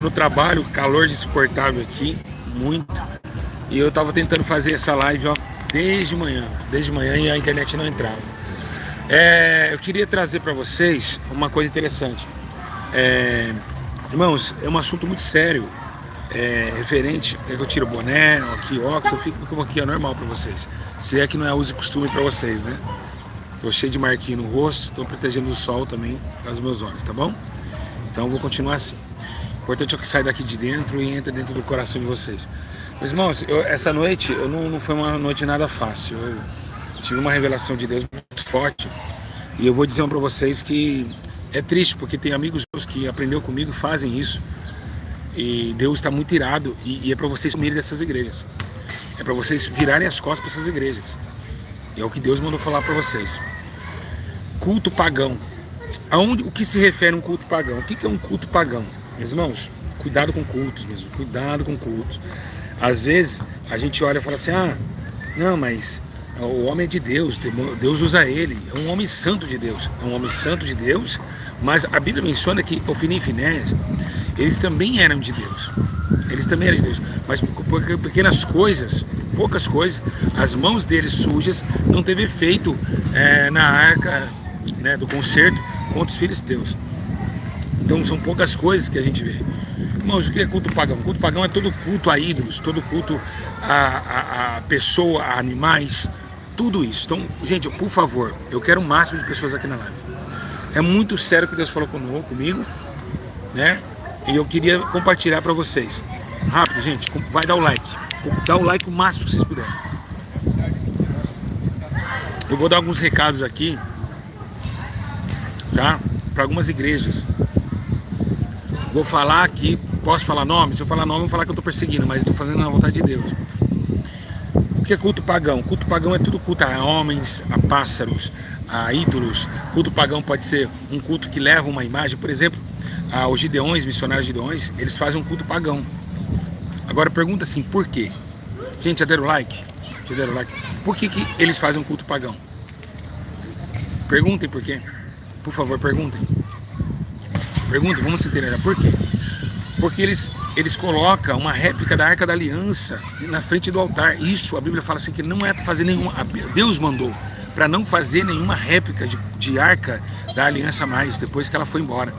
No trabalho, calor insuportável aqui, muito. E eu tava tentando fazer essa live, ó, desde manhã e a internet não entrava. Eu queria trazer para vocês uma coisa interessante. Irmãos, é um assunto muito sério, referente. Quer que eu tire o boné, aqui, óculos, eu fico como aqui, é normal para vocês. Se é que não é uso e costume para vocês, né? Tô cheio de marquinho no rosto, tô protegendo do sol também, os meus olhos, tá bom? Então eu vou continuar assim. O importante é que saia daqui de dentro e entre dentro do coração de vocês. Meus irmãos, essa noite não foi uma noite nada fácil. Eu tive uma revelação de Deus muito forte. E eu vou dizer para vocês que é triste, porque tem amigos meus que aprendeu comigo e fazem isso. E Deus está muito irado. E é para vocês sumirem dessas igrejas. É para vocês virarem as costas para essas igrejas. E é o que Deus mandou falar para vocês. Culto pagão. O que se refere a um culto pagão? O que é um culto pagão? Meus irmãos, cuidado com cultos mesmo, cuidado com cultos. Às vezes a gente olha e fala assim, não, mas o homem é de Deus, Deus usa ele, é um homem santo de Deus, mas a Bíblia menciona que Ofni e Finéias, eles também eram de Deus, mas por pequenas coisas, poucas coisas, as mãos deles sujas não teve efeito na arca, né, do concerto contra os filisteus. Então são poucas coisas que a gente vê. Irmãos, o que é culto pagão? Culto pagão é todo culto a ídolos, todo culto a pessoa, a animais, tudo isso. Então, gente, por favor, eu quero o máximo de pessoas aqui na live. É muito sério o que Deus falou comigo, né? E eu queria compartilhar para vocês. Rápido, gente, vai dar o like. Dá o like o máximo que vocês puderem. Eu vou dar alguns recados aqui, tá? Para algumas igrejas. Vou falar aqui, posso falar nome? Se eu falar nome, eu vou falar que eu estou perseguindo, mas estou fazendo na vontade de Deus. O que é culto pagão? Culto pagão é tudo culto a homens, a pássaros, a ídolos. Culto pagão pode ser um culto que leva uma imagem. Por exemplo, os gideões, missionários gideões, eles fazem um culto pagão. Agora pergunta assim, por quê? Gente, já deram like? Por que eles fazem um culto pagão? Perguntem por quê. Por favor, perguntem. Vamos se interessar. Por quê? Porque eles colocam uma réplica da Arca da Aliança na frente do altar. Isso, a Bíblia fala assim, que não é para fazer nenhuma... Deus mandou para não fazer nenhuma réplica de Arca da Aliança mais, depois que ela foi embora.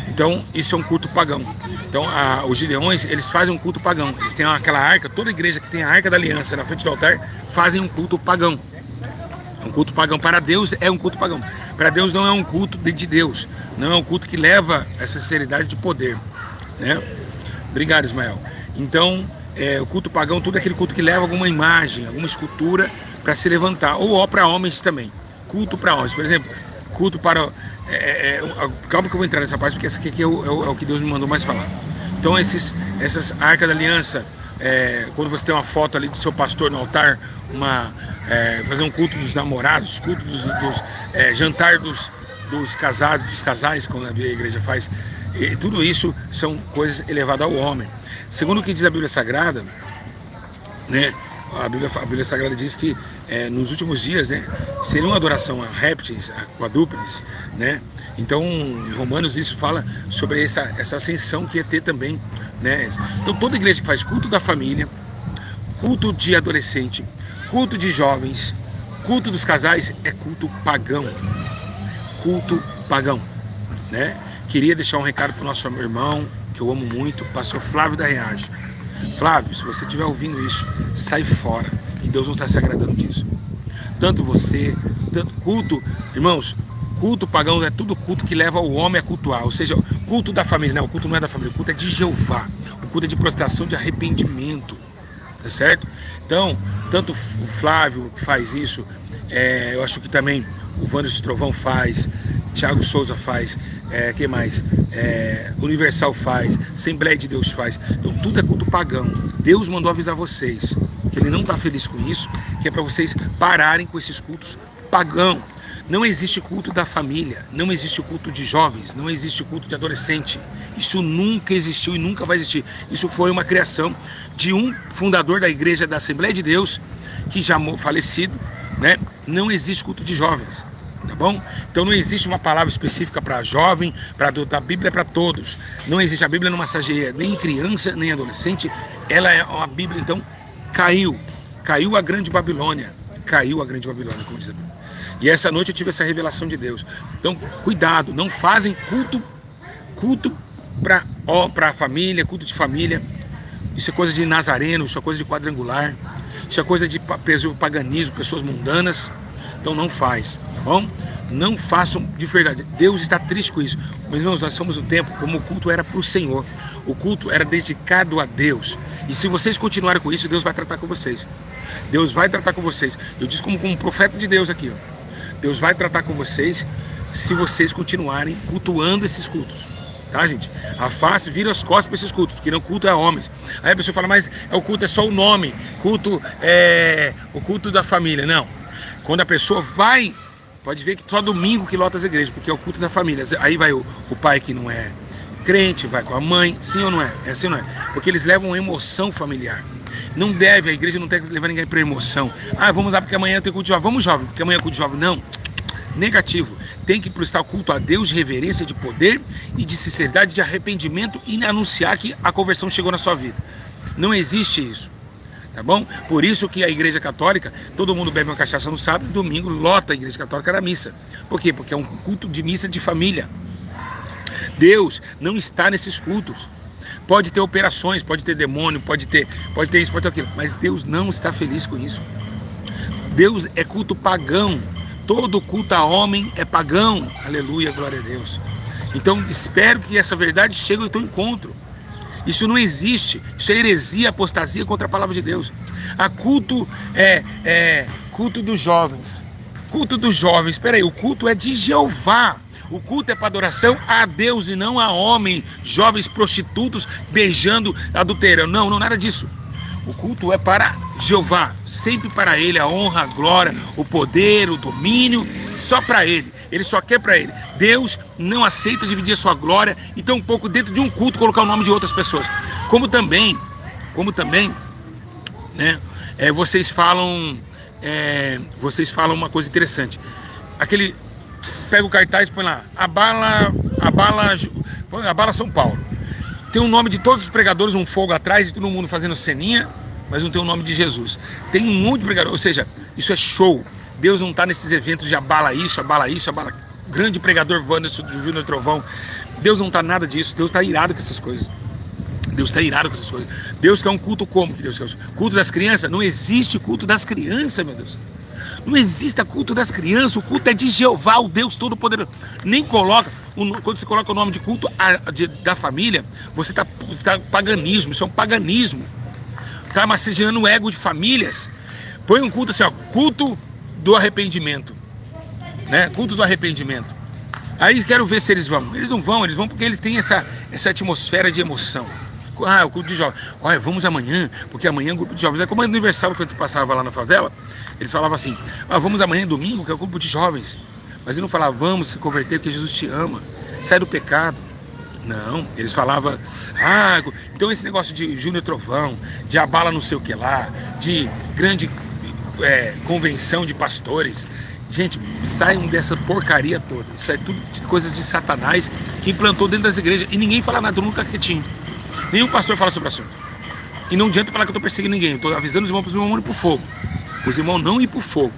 Então, isso é um culto pagão. Então, os gideões, eles fazem um culto pagão. Eles têm aquela arca, toda igreja que tem a Arca da Aliança na frente do altar, fazem um culto pagão. Um culto pagão para Deus é um culto pagão. Para Deus não é um culto de Deus. Não é um culto que leva essa sinceridade de poder, né? Obrigado, Ismael. Então, o culto pagão, tudo é aquele culto que leva alguma imagem, alguma escultura para se levantar. Ou para homens também. Culto para homens. Por exemplo, culto para... calma que eu vou entrar nessa parte, porque essa aqui é o que Deus me mandou mais falar. Então, essas Arca da Aliança... quando você tem uma foto ali do seu pastor no altar, fazer um culto dos namorados, culto jantar dos casais, como a igreja faz, e tudo isso são coisas elevadas ao homem. Segundo o que diz a Bíblia Sagrada, né, a Bíblia Sagrada diz que nos últimos dias, né, seria uma adoração a répteis, a quadrúpedes, né? Então, em Romanos isso fala sobre essa ascensão que ia ter também, né? Então, toda igreja que faz culto da família, culto de adolescente, culto de jovens, culto dos casais, é culto pagão. Culto pagão, né? Queria deixar um recado para o nosso irmão, que eu amo muito, pastor Flávio da Reage. Flávio, se você estiver ouvindo isso, sai fora, que Deus não está se agradando disso. Tanto você, tanto culto, irmãos, culto pagão é tudo culto que leva o homem a cultuar, ou seja, culto da família, não, o culto não é da família, o culto é de Jeová, o culto é de prostração, de arrependimento, tá certo? Então, tanto o Flávio que faz isso, eu acho que também o Wanderson Trovão faz, Thiago Souza faz, que mais? Universal faz, Assembleia de Deus faz. Então tudo é culto pagão. Deus mandou avisar vocês que Ele não está feliz com isso, que é para vocês pararem com esses cultos pagão. Não existe culto da família, não existe culto de jovens, não existe culto de adolescente. Isso nunca existiu e nunca vai existir. Isso foi uma criação de um fundador da igreja da Assembleia de Deus, que já falecido, né? Não existe culto de jovens. Tá bom? Então não existe uma palavra específica para jovem, para adulto. A Bíblia é para todos. Não existe, a Bíblia não massageia nem criança, nem adolescente. Ela é uma Bíblia, então, caiu a grande Babilônia. Caiu a grande Babilônia, como diz a Bíblia. E essa noite eu tive essa revelação de Deus. Então, cuidado, não fazem culto para a família, culto de família. Isso é coisa de nazareno, isso é coisa de quadrangular. Isso é coisa de paganismo, pessoas mundanas. Então não faz, tá bom? Não façam de verdade. Deus está triste com isso. Meus irmãos, nós somos um tempo como o culto era para o Senhor. O culto era dedicado a Deus. E se vocês continuarem com isso, Deus vai tratar com vocês. Deus vai tratar com vocês. Eu disse como um profeta de Deus aqui, ó. Deus vai tratar com vocês se vocês continuarem cultuando esses cultos. Tá, gente? Afaste, vira as costas para esses cultos, porque não culto é a homens. Aí a pessoa fala, mas o culto é só o nome. Culto é o culto da família. Não. Quando a pessoa vai, pode ver que só domingo que lota as igrejas, porque é o culto da família. Aí vai o pai que não é crente, vai com a mãe, sim ou não é? É assim ou não é? Porque eles levam emoção familiar. Não deve, a igreja não tem que levar ninguém para emoção. Ah, vamos lá porque amanhã tem culto de jovem. Vamos jovem, porque amanhã é culto de jovem. Não, negativo. Tem que prestar culto a Deus de reverência, de poder e de sinceridade, de arrependimento e anunciar que a conversão chegou na sua vida. Não existe isso. Tá bom? Por isso que a igreja católica, todo mundo bebe uma cachaça no sábado, domingo lota a igreja católica na missa. Por quê? Porque é um culto de missa de família. Deus não está nesses cultos. Pode ter operações, pode ter demônio, pode ter isso, pode ter aquilo, mas Deus não está feliz com isso. Deus é culto pagão. Todo culto a homem é pagão. Aleluia, glória a Deus. Então espero que essa verdade chegue ao teu encontro. Isso não existe. Isso é heresia, apostasia contra a palavra de Deus. A culto culto dos jovens. Culto dos jovens. Espera aí, o culto é de Jeová. O culto é para adoração a Deus e não a homem, jovens prostitutos beijando, adulterando. Não, nada disso. O culto é para Jeová, sempre para Ele, a honra, a glória, o poder, o domínio, só para Ele. Ele só quer para Ele. Deus não aceita dividir a sua glória e tão pouco dentro de um culto colocar o nome de outras pessoas. Como também, né? Vocês falam uma coisa interessante. Pega o cartaz e põe lá, abala São Paulo. Tem o nome de todos os pregadores, um fogo atrás e todo mundo fazendo ceninha, mas não tem o nome de Jesus. Tem um monte de pregador, ou seja, isso é show. Deus não está nesses eventos de abala isso, grande pregador Wanderson do Júnior Trovão. Deus não está nada disso. Deus está irado com essas coisas. Deus quer um culto como que Deus quer? Culto das crianças? Não existe culto das crianças, meu Deus. Não existe culto das crianças. O culto é de Jeová, o Deus Todo-Poderoso. Nem coloca, quando você coloca o nome de culto da família, você está paganismo. Isso é um paganismo. Está massageando o ego de famílias. Põe um culto assim, ó, culto do arrependimento, né? Culto do arrependimento. Aí quero ver se eles vão. Eles não vão, eles vão porque eles têm essa atmosfera de emoção. Ah, o culto de jovens. Olha, vamos amanhã, porque amanhã é o grupo de jovens. É como no aniversário que eu passava lá na favela, eles falavam assim, vamos amanhã domingo, que é o grupo de jovens. Mas eles não falavam, vamos se converter, porque Jesus te ama. Sai do pecado. Não, eles falavam, então esse negócio de Júnior Trovão, de abala não sei o que lá, de grande convenção de pastores. Gente, saiam dessa porcaria toda. Isso é tudo coisas de Satanás que implantou dentro das igrejas. E ninguém fala nada, nunca quietinho. Nenhum pastor fala sobre o assunto. E não adianta falar que eu estou perseguindo ninguém. Eu estou avisando os irmãos para os irmãos não ir para o fogo. Os irmãos não ir para o fogo.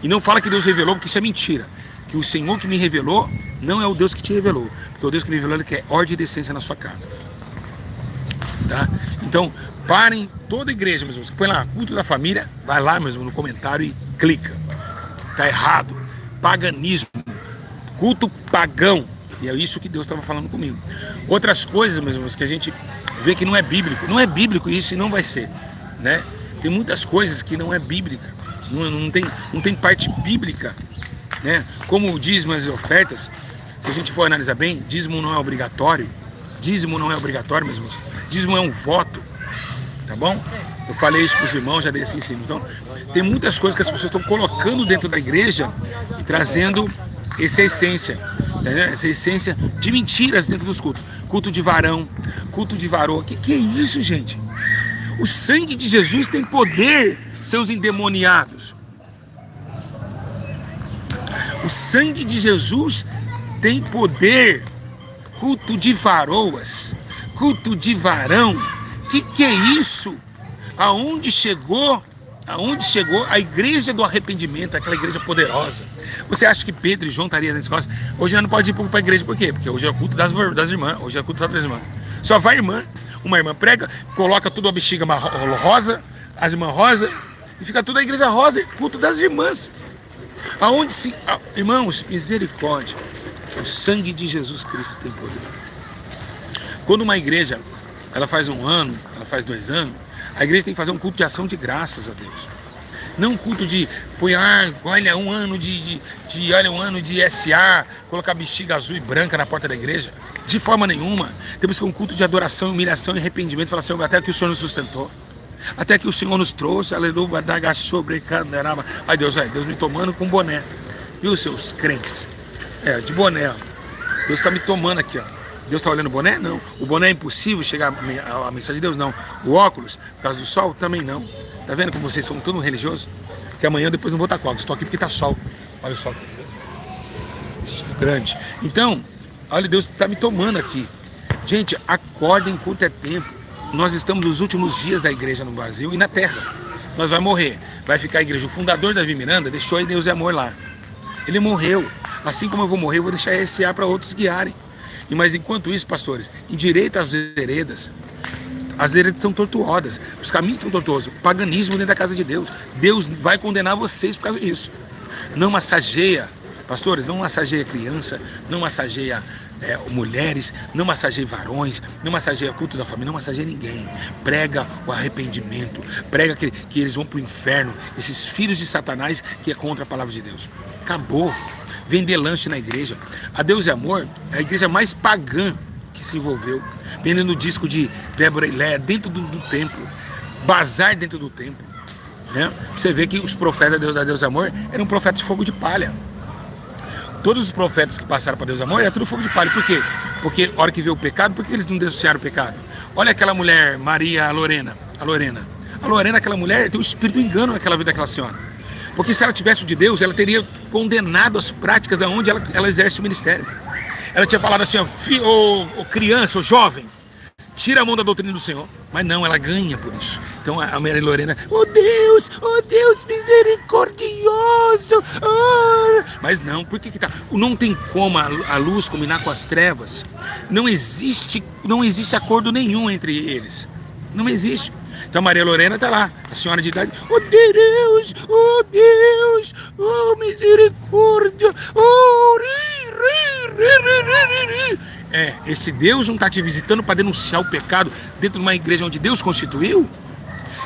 E não fala que Deus revelou, porque isso é mentira. Que o Senhor que me revelou não é o Deus que te revelou. Porque o Deus que me revelou, Ele quer ordem e decência na sua casa. Tá? Então, parem toda a igreja, meus irmãos. Põe lá, culto da família, vai lá, meus irmãos, no comentário e clica. Tá errado. Paganismo. Culto pagão. E é isso que Deus estava falando comigo. Outras coisas, meus irmãos, que a gente vê que não é bíblico. Não é bíblico isso e não vai ser, né? Tem muitas coisas que não é bíblica. Não tem parte bíblica, né? Como o dízimo e as ofertas. Se a gente for analisar bem, dízimo não é obrigatório. Dízimo não é obrigatório, meus irmãos. Dízimo é um voto, tá bom? Eu falei isso para os irmãos, já dei esse ensino. Então, tem muitas coisas que as pessoas estão colocando dentro da igreja e trazendo essa essência, né? Essa essência de mentiras dentro dos cultos. Culto de varão, culto de varô. Que é isso, gente? O sangue de Jesus tem poder, seus endemoniados. O sangue de Jesus tem poder. Culto de varoas, culto de varão. Que é isso? Aonde chegou a igreja do arrependimento, aquela igreja poderosa? Você acha que Pedro e João estariam na escola? Hoje não pode ir para a igreja, por quê? Porque hoje é o culto das irmãs, hoje é o culto das irmãs. Só vai irmã, uma irmã prega, coloca tudo a bexiga rosa, as irmãs rosa, e fica toda a igreja rosa, culto das irmãs. Aonde se... Irmãos, misericórdia, o sangue de Jesus Cristo tem poder. Quando uma igreja, ela faz 1 ano, ela faz 2 anos, a igreja tem que fazer um culto de ação de graças a Deus. Não um culto de olha, um ano de SA, colocar bexiga azul e branca na porta da igreja. De forma nenhuma. Temos que um culto de adoração, humilhação e arrependimento. Falar, Senhor, até que o Senhor nos sustentou. Até que o Senhor nos trouxe. Aleluia. Ai, Deus me tomando com boné. Viu, seus crentes? De boné, ó. Deus está me tomando aqui, ó. Deus está olhando o boné? Não. O boné é impossível chegar a mensagem de Deus? Não. O óculos, por causa do sol? Também não. Tá vendo como vocês são todos religiosos? Que amanhã depois não vou estar com óculos. Estou aqui porque tá sol. Olha o sol. Grande. Então, olha, Deus está me tomando aqui. Gente, acordem enquanto é tempo. Nós estamos nos últimos dias da igreja no Brasil e na terra. Nós vamos morrer. Vai ficar a igreja. O fundador Davi Miranda deixou aí Deus e Amor lá. Ele morreu. Assim como eu vou morrer, eu vou deixar a SA para outros guiarem. Mas enquanto isso, pastores, endireita as veredas. As veredas estão tortuosas, os caminhos estão tortuosos, paganismo dentro da casa de Deus. Deus vai condenar vocês por causa disso. Não massageia, pastores, não massageia criança, não massageia mulheres, não massageia varões, não massageia culto da família, não massageia ninguém. Prega o arrependimento, prega que eles vão para o inferno, esses filhos de Satanás que é contra a palavra de Deus. Acabou. Vender lanche na igreja. A Deus e Amor é a igreja mais pagã que se envolveu. Vendendo disco de Débora e Léa dentro do templo. Bazar dentro do templo. Né? Você vê que os profetas da Deus e Amor eram profetas de fogo de palha. Todos os profetas que passaram para Deus e Amor era tudo fogo de palha. Por quê? Porque a hora que veio o pecado, por que eles não denunciaram o pecado? Olha aquela mulher, Maria Lorena. A Lorena, aquela mulher, tem um espírito de engano naquela vida daquela senhora. Porque se ela tivesse o de Deus, ela teria condenado as práticas de onde ela exerce o ministério. Ela tinha falado assim, ó, criança, jovem, tira a mão da doutrina do Senhor. Mas não, ela ganha por isso. Então a Maria Lorena, oh Deus misericordioso. Oh. Mas não, por que tá? Não tem como a luz combinar com as trevas. Não existe acordo nenhum entre eles. Não existe. Então Maria Lorena está lá, a senhora de idade, oh Deus, oh misericórdia, oh esse Deus não está te visitando para denunciar o pecado dentro de uma igreja onde Deus constituiu?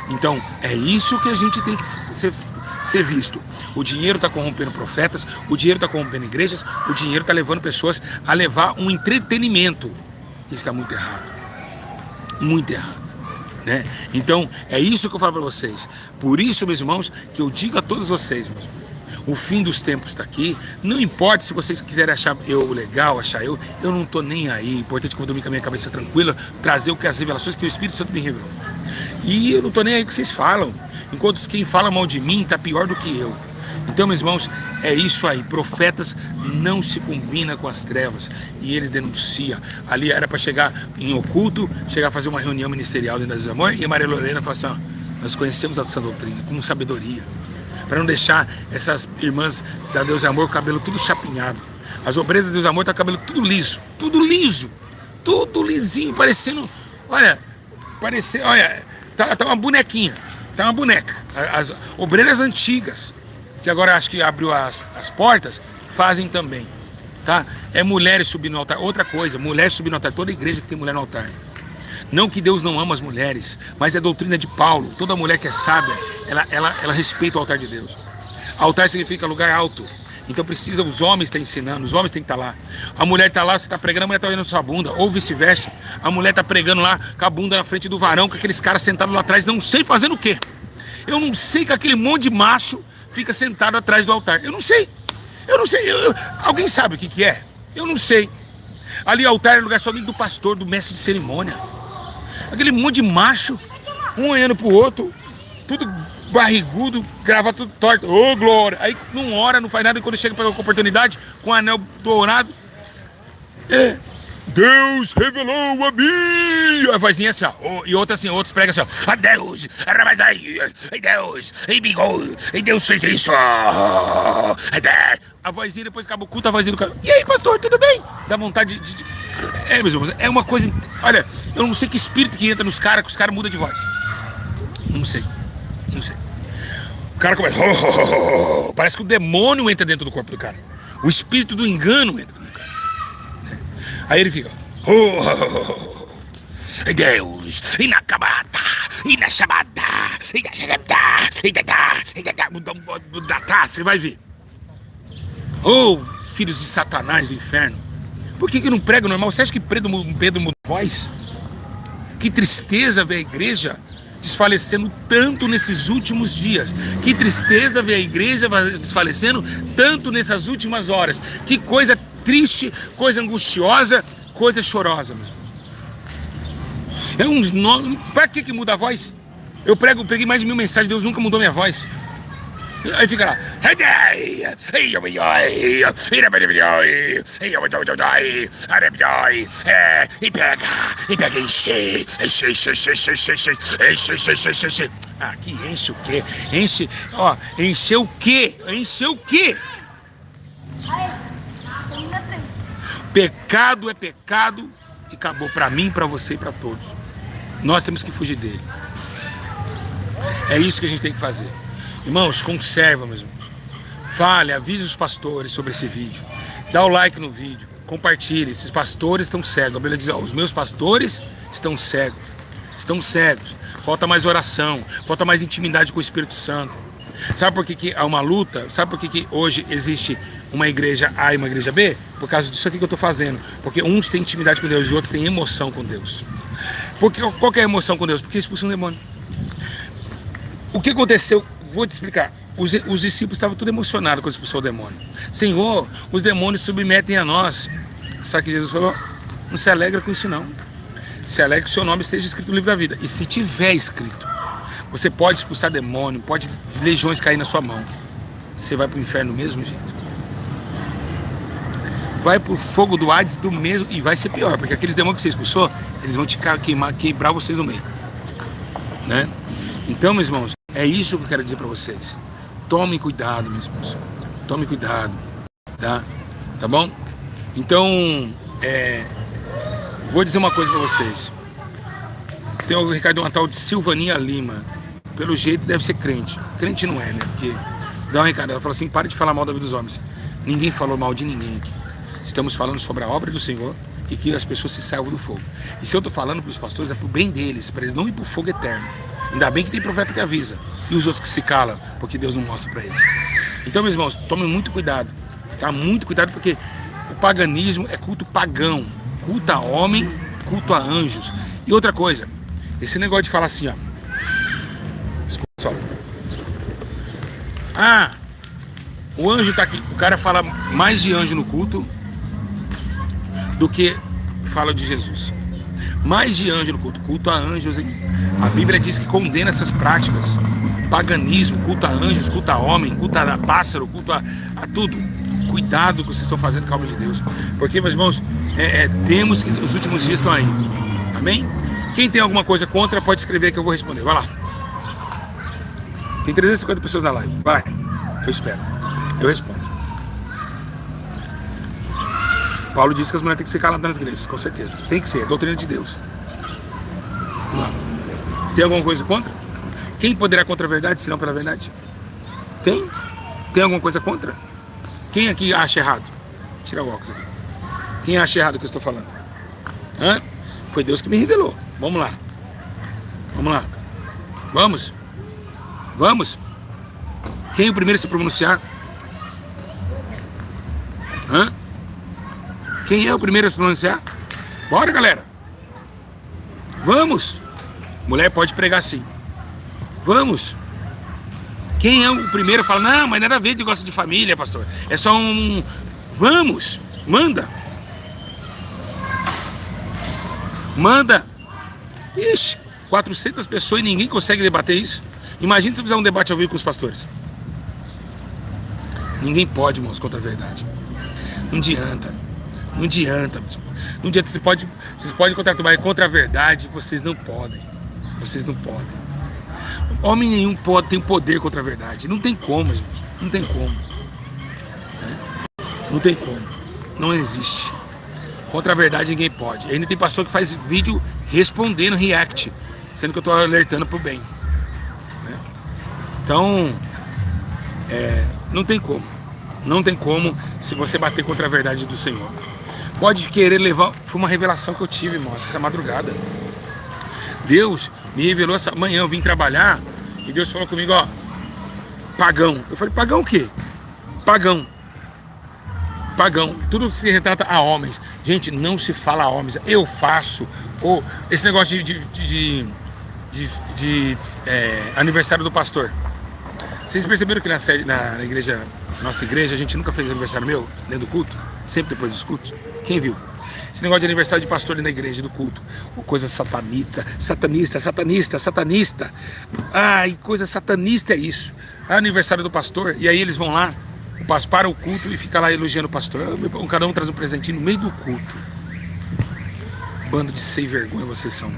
Então é isso que a gente tem que ser visto. O dinheiro está corrompendo profetas, o dinheiro está corrompendo igrejas, o dinheiro está levando pessoas a levar um entretenimento. Isso está muito errado, muito errado. Né? Então é isso que eu falo para vocês. Por isso, meus irmãos, que eu digo a todos vocês, meus irmãos, o fim dos tempos está aqui. Não importa se vocês quiserem achar eu legal, achar eu não estou nem aí. Importante que eu vou dormir com a minha cabeça tranquila, trazer o que as revelações que o Espírito Santo me revelou. E eu não estou nem aí com o que vocês falam. Enquanto quem fala mal de mim está pior do que eu. Então, meus irmãos, é isso aí. Profetas não se combinam com as trevas. E eles denunciam. Ali era para chegar em oculto, chegar a fazer uma reunião ministerial dentro da Deus e Amor. E a Maria Lorena falou assim, ó, nós conhecemos a sã doutrina com sabedoria. Para não deixar essas irmãs da Deus e Amor com o cabelo tudo chapinhado. As obreiras da Deus e Amor estão com o cabelo tudo liso. Tudo lisinho, parecendo... Olha, tá uma bonequinha. Tá uma boneca. As obreiras antigas, que agora acho que abriu as portas, fazem também, tá? É mulheres subindo no altar. Outra coisa, mulheres subindo no altar. Toda igreja que tem mulher no altar. Não que Deus não ama as mulheres, mas é a doutrina de Paulo. Toda mulher que é sábia, ela respeita o altar de Deus. Altar significa lugar alto. Então precisa, os homens estão ensinando, os homens têm que estar lá. A mulher está lá, você está pregando, a mulher está olhando sua bunda, ou vice-versa. A mulher está pregando lá com a bunda na frente do varão, com aqueles caras sentados lá atrás, não sei fazendo o quê. Eu não sei que aquele monte de macho fica sentado atrás do altar. Eu não sei. Alguém sabe o que é? Eu não sei. Ali o altar é lugar somente do pastor, do mestre de cerimônia. Aquele monte de macho, um olhando pro outro, tudo barrigudo, grava tudo torto. Ô, glória! Aí não ora, não faz nada, e quando chega para a oportunidade, com o anel dourado, Deus revelou a mim! A vozinha assim, ó. E outra assim, outros pregam assim, ó. Deus, Deus fez isso. A vozinha, depois acaba o culto, a vozinha do cara. E aí, pastor, tudo bem? Dá vontade de... meus irmãos, é uma coisa... Olha, eu não sei que espírito que entra nos caras, que os caras mudam de voz. Não sei. O cara começa... Parece que o demônio entra dentro do corpo do cara. O espírito do engano entra no cara. Aí ele fica... Deus, inacabada, inachabada, você vai ver. Filhos de Satanás do inferno. Por que não prega normal? Você acha que Pedro mudou voz? Que tristeza ver a igreja desfalecendo tanto nesses últimos dias. Que tristeza ver a igreja desfalecendo tanto nessas últimas horas. Que coisa triste, coisa angustiosa, coisa chorosa mesmo. Pra que muda a voz? Eu peguei mais de 1000 mensagens, Deus nunca mudou minha voz. Aí fica lá. E pega, enche. Ah, que enche o quê? Encher o quê? Encher o quê? Pecado é pecado e acabou para mim, para você e para todos. Nós temos que fugir dele. É isso que a gente tem que fazer. Irmãos, conserva, meus irmãos. Fale, avise os pastores sobre esse vídeo. Dá o like no vídeo, compartilhe. Esses pastores estão cegos. A Bíblia diz, os meus pastores estão cegos. Estão cegos. Falta mais oração, falta mais intimidade com o Espírito Santo. Sabe por que há uma luta? Sabe por que hoje existe uma igreja A e uma igreja B? Por causa disso aqui que eu estou fazendo. Porque uns têm intimidade com Deus e outros têm emoção com Deus. Qual que é a emoção com Deus? Porque expulsam um demônio. O que aconteceu? Vou te explicar. Os discípulos estavam tudo emocionados quando expulsou o demônio. Senhor, os demônios submetem a nós. Sabe o que Jesus falou? Não se alegra com isso não. Se alegra que o seu nome esteja escrito no livro da vida. E se tiver escrito, você pode expulsar demônio, pode legiões cair na sua mão. Você vai para o inferno do mesmo jeito. Vai para o fogo do Hades do mesmo... E vai ser pior, porque aqueles demônios que você expulsou, eles vão te quebrar vocês no meio. Né? Então, meus irmãos, é isso que eu quero dizer para vocês. Tomem cuidado, meus irmãos. Tomem cuidado. Tá bom? Então, vou dizer uma coisa para vocês. Tem o recado de uma tal de Silvaninha Lima. Pelo jeito deve ser crente. Crente não é, né? Porque dá um recado. Ela fala assim, para de falar mal da vida dos homens. Ninguém falou mal de ninguém aqui. Estamos falando sobre a obra do Senhor e que as pessoas se salvam do fogo. E se eu estou falando para os pastores, é para o bem deles, para eles não ir para o fogo eterno. Ainda bem que tem profeta que avisa. E os outros que se calam, porque Deus não mostra para eles. Então, meus irmãos, tomem muito cuidado. Tá? Muito cuidado, porque o paganismo é culto pagão. Culto a homem, culto a anjos. E outra coisa, esse negócio de falar assim, ó. Escuta só. O anjo tá aqui. O cara fala mais de anjo no culto do que fala de Jesus. Mais de anjo no culto. Culto a anjos. A Bíblia diz que condena essas práticas. Paganismo, culto a anjos, culto a homem, culto a pássaro, culto a tudo. Cuidado com o que vocês estão fazendo com a obra de Deus. Porque, meus irmãos, temos que... Os últimos dias estão aí. Amém? Quem tem alguma coisa contra, pode escrever que eu vou responder. Vai lá. Tem 350 pessoas na live. Vai. Eu espero. Eu respondo. Paulo disse que as mulheres têm que ser caladas nas igrejas, com certeza. Tem que ser, é doutrina de Deus. Vamos lá. Tem alguma coisa contra? Quem poderá contra a verdade, se não pela verdade? Tem? Tem alguma coisa contra? Quem aqui acha errado? Tira o óculos aqui. Quem acha errado o que eu estou falando? Foi Deus que me revelou. Vamos lá. Vamos lá. Vamos? Vamos? Quem é o primeiro a se pronunciar? Quem é o primeiro a se pronunciar? Bora, galera. Vamos. Mulher pode pregar sim. Vamos. Quem é o primeiro a falar, não, mas nada a ver de gosto de família, pastor. É só um... Vamos. Manda. Manda. Ixi, 400 pessoas e ninguém consegue debater isso. Imagina se eu fizer um debate ao vivo com os pastores. Ninguém pode, irmãos, contra a verdade. Não adianta. Não adianta. Não adianta. Vocês podem contra contra a verdade, vocês não podem. Vocês não podem. Homem nenhum tem poder contra a verdade. Não tem como, irmãos. Não tem como. Né? Não tem como. Não existe. Contra a verdade ninguém pode. Ainda tem pastor que faz vídeo respondendo react, sendo que eu estou alertando pro bem. Né? Então, não tem como. Não tem como se você bater contra a verdade do Senhor. Pode querer levar... Foi uma revelação que eu tive, irmão, essa madrugada. Deus me revelou essa manhã, eu vim trabalhar e Deus falou comigo, ó, pagão. Eu falei, pagão o quê? Pagão. Pagão. Tudo se retrata a homens. Gente, não se fala a homens. Eu faço. Ou esse negócio de aniversário do pastor. Vocês perceberam que na igreja, nossa igreja, a gente nunca fez aniversário meu, dentro do culto? Sempre depois dos cultos? Quem viu? Esse negócio de aniversário de pastor dentro da igreja, do culto. Coisa satanista. Ai, coisa satanista é isso. É aniversário do pastor, e aí eles vão lá, para o culto e fica lá elogiando o pastor. Cada um traz um presentinho no meio do culto. Bando de sem vergonha vocês são.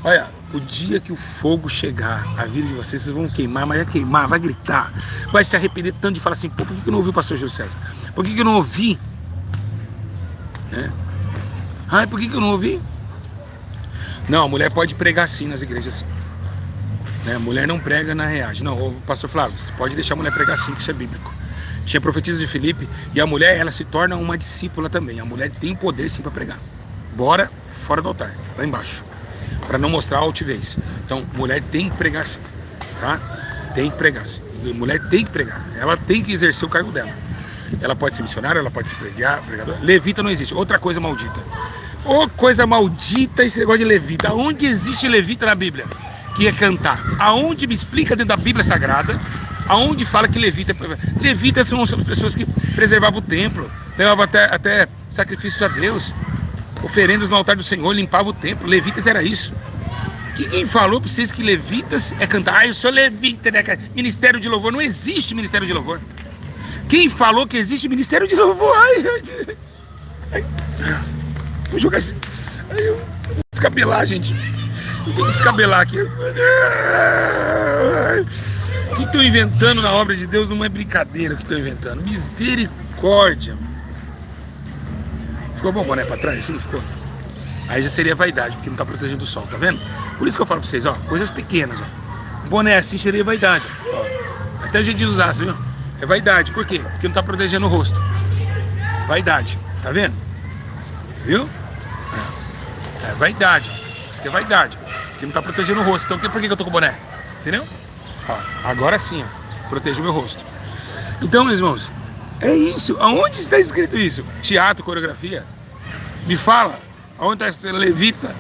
Olha, o dia que o fogo chegar, a vida de vocês vão queimar, mas vai queimar, vai gritar, vai se arrepender tanto de falar assim, pô, por que eu não ouvi o pastor Júlio César? Por que eu não ouvi? Né? Ai, por que eu não ouvi? Não, a mulher pode pregar sim nas igrejas sim. Né? A mulher não prega na reagem. Não, o pastor Flávio, você pode deixar a mulher pregar sim, que isso é bíblico. Tinha profetisa de Filipe e a mulher, ela se torna uma discípula também. A mulher tem poder sim para pregar. Bora fora do altar, lá embaixo, para não mostrar a altivez. Então, mulher tem que pregar sim, tá? Tem que pregar sim. Mulher tem que pregar, ela tem que exercer o cargo dela. Ela pode ser missionária, ela pode ser pregadora. Levita não existe, outra coisa maldita. Ô, coisa maldita esse negócio de levita. Aonde existe levita na Bíblia? Que é cantar. Aonde me explica dentro da Bíblia Sagrada? Aonde fala que levita? Levitas são as pessoas que preservavam o templo, levavam até sacrifícios a Deus, oferendas no altar do Senhor, limpava o templo. Levitas era isso. Quem falou para vocês que levitas é cantar? Ah, eu sou levita, né? Ministério de louvor. Não existe ministério de louvor. Quem falou que existe ministério de louvor? Vou jogar esse... Eu vou descabelar, gente. Eu tenho que descabelar aqui. O que estão inventando na obra de Deus não é brincadeira que estão inventando. Misericórdia. Ficou bom, boné, pra trás? Sim, ficou. Aí já seria vaidade, porque não tá protegendo o sol, tá vendo? Por isso que eu falo pra vocês, ó, coisas pequenas, ó. Boné assim seria vaidade, ó. Até a gente usar, viu? É vaidade, por quê? Porque não tá protegendo o rosto. Vaidade, tá vendo? Viu? É vaidade, isso que é vaidade, porque não tá protegendo o rosto. Então por que eu tô com o boné? Entendeu? Ó, agora sim, ó, protejo o meu rosto. Então, meus irmãos, é isso. Aonde está escrito isso? Teatro, coreografia? Me fala. Aonde está levita?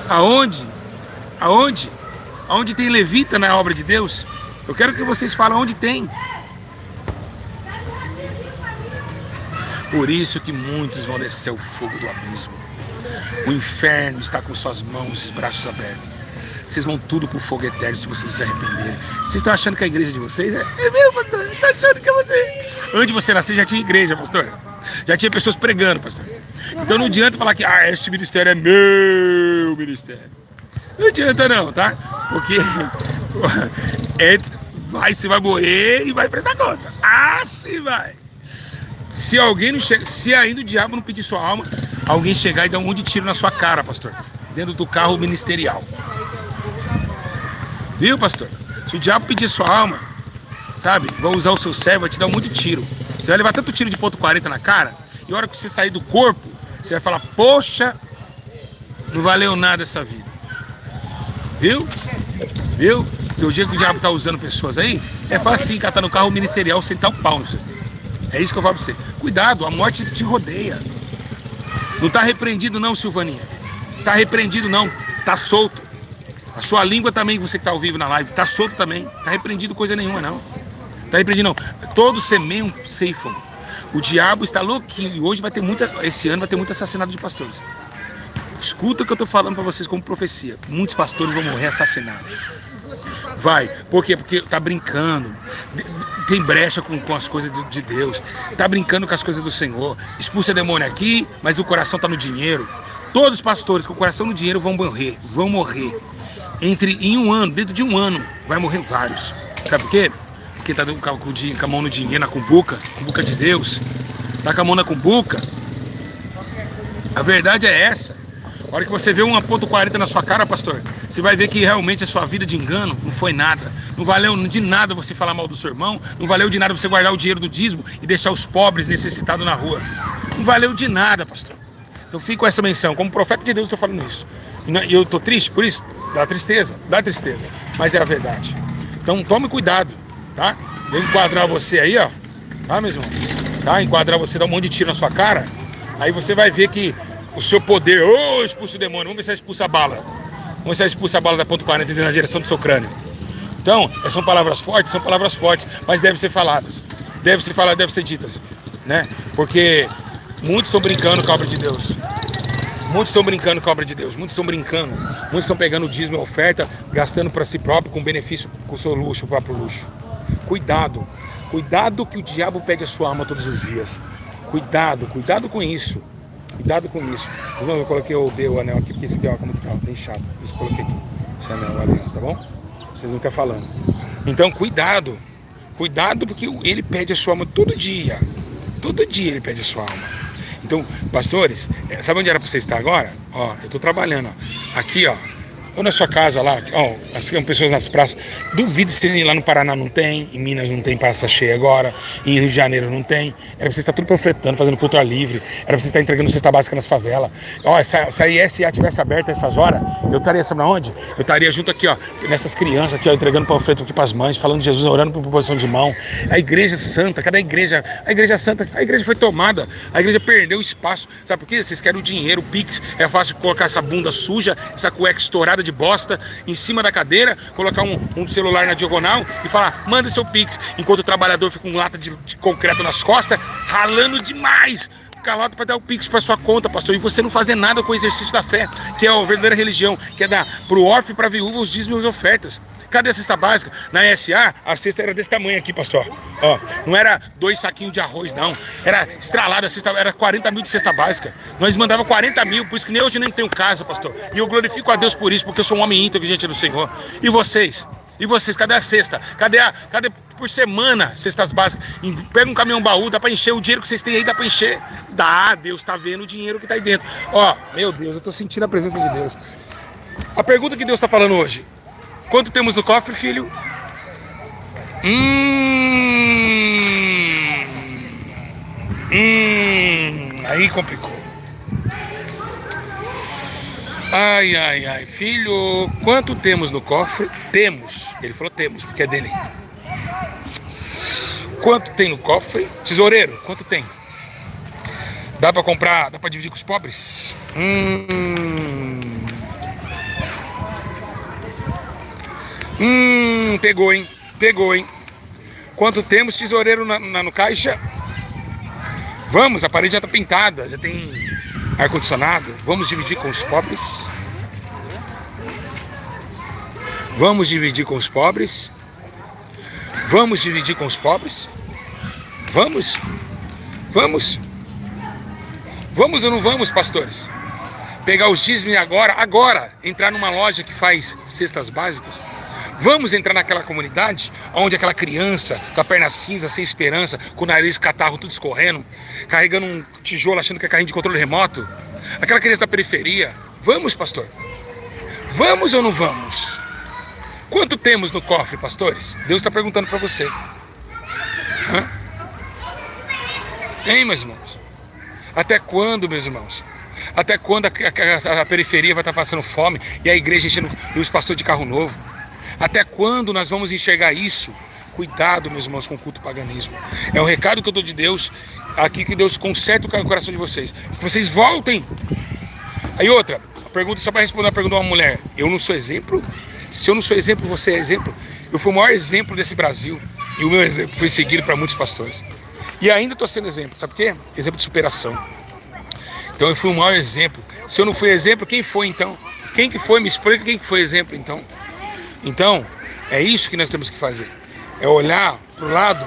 Aonde? Aonde? Aonde tem levita na obra de Deus? Eu quero que vocês falem onde tem. Por isso que muitos vão descer o fogo do abismo. O inferno está com suas mãos e braços abertos. Vocês vão tudo pro fogo eterno se vocês se arrependerem. Vocês estão achando que a igreja de vocês é meu, pastor? Tá achando que é você? Antes de você nascer já tinha igreja, pastor. Já tinha pessoas pregando, pastor. Então não adianta falar que esse ministério é meu ministério. Não adianta não, tá? Porque você vai morrer e vai prestar conta. Se vai. Se alguém não chega, se ainda o diabo não pedir sua alma, alguém chegar e dar um monte de tiro na sua cara, pastor, dentro do carro ministerial. Viu, pastor? Se o diabo pedir sua alma, sabe, vai usar o seu servo, vai te dar um monte de tiro. Você vai levar tanto tiro de ponto .40 na cara, e a hora que você sair do corpo, você vai falar, poxa, não valeu nada essa vida. Viu? Viu? Porque o dia que o diabo tá usando pessoas aí, é fácil catar no carro ministerial, sentar o pau. É isso que eu falo pra você. Cuidado, a morte te rodeia. Não tá repreendido não, Silvaninha. Tá repreendido não, tá solto. A sua língua também, você que tá ao vivo na live, tá solto também. Tá repreendido coisa nenhuma não. Tá repreendido não. Todos semeiam, ceifam. O diabo está louquinho e hoje esse ano vai ter muito assassinato de pastores. Escuta o que eu tô falando pra vocês como profecia. Muitos pastores vão morrer assassinados. Vai. Por quê? Porque tá brincando. Tem brecha com as coisas de Deus. Tá brincando com as coisas do Senhor. Expulsa demônio aqui, mas o coração tá no dinheiro. Todos os pastores com o coração no dinheiro vão morrer. Vão morrer. Em um ano, dentro de um ano, vai morrer vários. Sabe por quê? Porque tá com a mão no dinheiro, na cumbuca de Deus. Tá com a mão na cumbuca. A verdade é essa. A hora que você vê 1,40 na sua cara, pastor, você vai ver que realmente a sua vida de engano não foi nada. Não valeu de nada você falar mal do seu irmão. Não valeu de nada você guardar o dinheiro do dízimo e deixar os pobres necessitados na rua. Não valeu de nada, pastor. Então fico com essa menção. Como profeta de Deus eu estou falando isso. E eu estou triste por isso? Dá tristeza. Mas é a verdade. Então tome cuidado, tá? Vem enquadrar você aí, ó. Tá, meu irmão? Tá? Enquadrar você, dar um monte de tiro na sua cara. Aí você vai ver que o seu poder, expulsa o demônio, vamos ver se expulsa a bala. Vamos ver se expulsa a bala da ponto 40 na direção do seu crânio. Então, são palavras fortes, mas devem ser faladas. Devem ser ditas, né? Porque muitos estão brincando com a obra de Deus. Muitos estão pegando o dízimo e a oferta, gastando para si próprio, com benefício, com o seu luxo, o próprio luxo. Cuidado que o diabo pede a sua alma todos os dias. Cuidado com isso. Eu coloquei o anel aqui, porque esse aqui, ó, como que tá? Tá inchado. Eu coloquei aqui. Esse anel, a aliança, tá bom? Vocês não querem falando. Então, cuidado, porque ele pede a sua alma todo dia. Todo dia ele pede a sua alma. Então, pastores, sabe onde era para você estar agora? Ó, eu tô trabalhando, ó. Aqui, ó. Ou na sua casa lá, ó, assim, pessoas nas praças. Duvido se lá no Paraná não tem, em Minas não tem praça cheia agora, em Rio de Janeiro não tem. Era pra você estar tudo panfletando, fazendo culto livre, era pra você estar entregando cesta básica nas favelas. Ó, se a ISA tivesse aberta essas horas, eu estaria, sabe onde? Eu estaria junto aqui, ó, nessas crianças aqui, ó, entregando panfleto aqui pras mães, falando de Jesus, orando por posição de mão. A igreja santa, cadê a igreja? A igreja santa, a igreja foi tomada, a igreja perdeu espaço. Sabe por quê? Vocês querem o dinheiro, o Pix, é fácil colocar essa bunda suja, essa cueca estourada de bosta em cima da cadeira, colocar um celular na diagonal e falar, manda seu Pix, enquanto o trabalhador fica com lata de concreto nas costas, ralando demais, calado para dar o Pix para sua conta, pastor, e você não fazer nada com o exercício da fé, que é a verdadeira religião, que é dar pro órfão e pra viúva os dízimos e as ofertas. Cadê a cesta básica? Na SA, a cesta era desse tamanho aqui, pastor. Ó, não era 2 saquinhos de arroz, não. Era estralada a cesta, era 40 mil de cesta básica. Nós mandava 40 mil, por isso que nem hoje nem tenho casa, pastor. E eu glorifico a Deus por isso, porque eu sou um homem íntegro, gente do Senhor. E vocês? Cadê a cesta? Cadê por semana cestas básicas? Pega um caminhão baú, dá pra encher o dinheiro que vocês têm aí, dá pra encher. Dá, Deus tá vendo o dinheiro que tá aí dentro. Ó, meu Deus, eu tô sentindo a presença de Deus. A pergunta que Deus tá falando hoje: quanto temos no cofre, filho? Aí complicou. Ai, filho, quanto temos no cofre? Temos. Ele falou temos, porque é dele. Quanto tem no cofre? Tesoureiro, quanto tem? Dá pra comprar, dá pra dividir com os pobres? Pegou, hein? Quanto temos, tesoureiro, no caixa? Vamos, a parede já tá pintada, já tem ar-condicionado. Vamos dividir com os pobres? Vamos dividir com os pobres? Vamos dividir com os pobres? Vamos? Vamos? Vamos ou não vamos, pastores? Pegar os dízimos agora, entrar numa loja que faz cestas básicas? Vamos entrar naquela comunidade onde aquela criança com a perna cinza, sem esperança, com o nariz catarro tudo escorrendo, carregando um tijolo achando que é carrinho de controle remoto? Aquela criança da periferia. Vamos, pastor? Vamos ou não vamos? Quanto temos no cofre, pastores? Deus está perguntando para você. Hein, meus irmãos? Até quando, meus irmãos? Até quando a periferia vai estar passando fome e a igreja enchendo os pastores de carro novo? Até quando nós vamos enxergar isso? Cuidado, meus irmãos, com o culto paganismo. É um recado que eu dou de Deus aqui, que Deus conserte o coração de vocês. Que vocês voltem. Aí outra, a pergunta, só para responder a pergunta de uma mulher. Eu não sou exemplo? Se eu não sou exemplo, você é exemplo? Eu fui o maior exemplo desse Brasil. E o meu exemplo foi seguido para muitos pastores. E ainda estou sendo exemplo, sabe por quê? Exemplo de superação. Então eu fui o maior exemplo. Se eu não fui exemplo, quem foi então? Quem que foi? Me explica quem que foi exemplo então. Então, É isso que nós temos que fazer. É olhar para o lado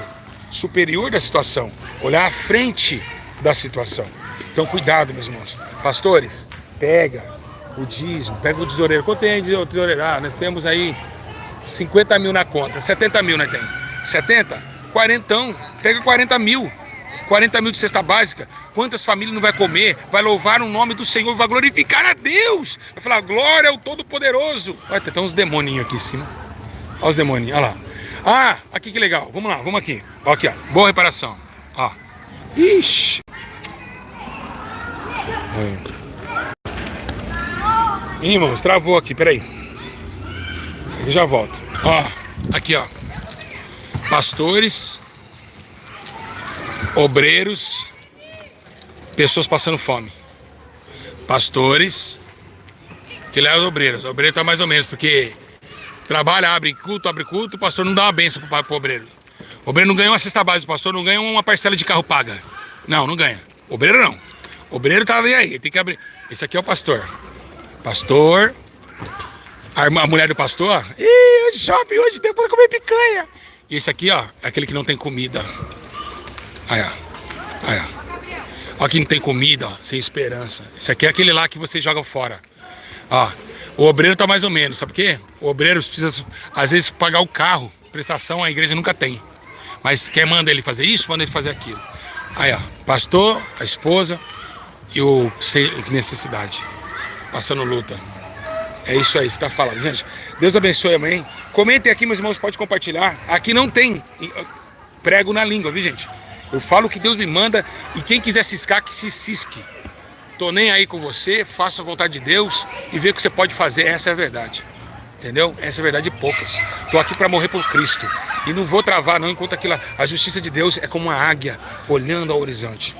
superior da situação, olhar à frente da situação. Então cuidado, meus irmãos. Pastores, pega o dízimo, pega o tesoureiro. Quanto tem de tesoureiro? Nós temos aí 50 mil na conta, 70 mil nós temos. 70? 40, pega 40 mil. 40 mil de cesta básica. Quantas famílias não vai comer? Vai louvar o nome do Senhor, vai glorificar a Deus. Vai falar, glória ao Todo-Poderoso. Olha, tem uns demoninhos aqui em cima. Olha os demoninhos, olha lá. Aqui que legal. Vamos lá, vamos aqui. Ó, aqui, ó. Boa reparação. Ó. Ixi. Ih, irmãos, travou aqui, peraí. Eu já volto. Ó, aqui, ó. Pastores, obreiros, pessoas passando fome. Pastores, que leva os obreiros. O obreiro tá mais ou menos, porque trabalha, abre culto, o pastor não dá uma benção pro obreiro. O obreiro não ganha uma cesta básica, o pastor não ganha uma parcela de carro paga. Não, não ganha. O obreiro não. O obreiro tá aí, ele tem que abrir. Esse aqui é o pastor. Pastor. A mulher do pastor. Ih, hoje shopping, hoje deu pra comer picanha. E esse aqui, ó, é aquele que não tem comida. Aí, ó. Aí, ó. Ó, que não tem comida, ó, sem esperança. Esse aqui é aquele lá que você joga fora. Ó, o obreiro tá mais ou menos, sabe por quê? O obreiro precisa, às vezes, pagar o carro. Prestação a igreja nunca tem. Mas quer manda ele fazer isso, manda ele fazer aquilo. Aí, ó, pastor, a esposa e o sem necessidade. Passando luta. É isso aí que tá falando. Gente, Deus abençoe, amém. Comentem aqui, meus irmãos, pode compartilhar. Aqui não tem prego na língua, viu, gente? Eu falo o que Deus me manda e quem quiser ciscar, que se cisque. Tô nem aí com você, faça a vontade de Deus e vê o que você pode fazer. Essa é a verdade. Entendeu? Essa é a verdade de poucas. Tô aqui para morrer por Cristo. E não vou travar não, enquanto aquilo, a justiça de Deus é como uma águia olhando ao horizonte.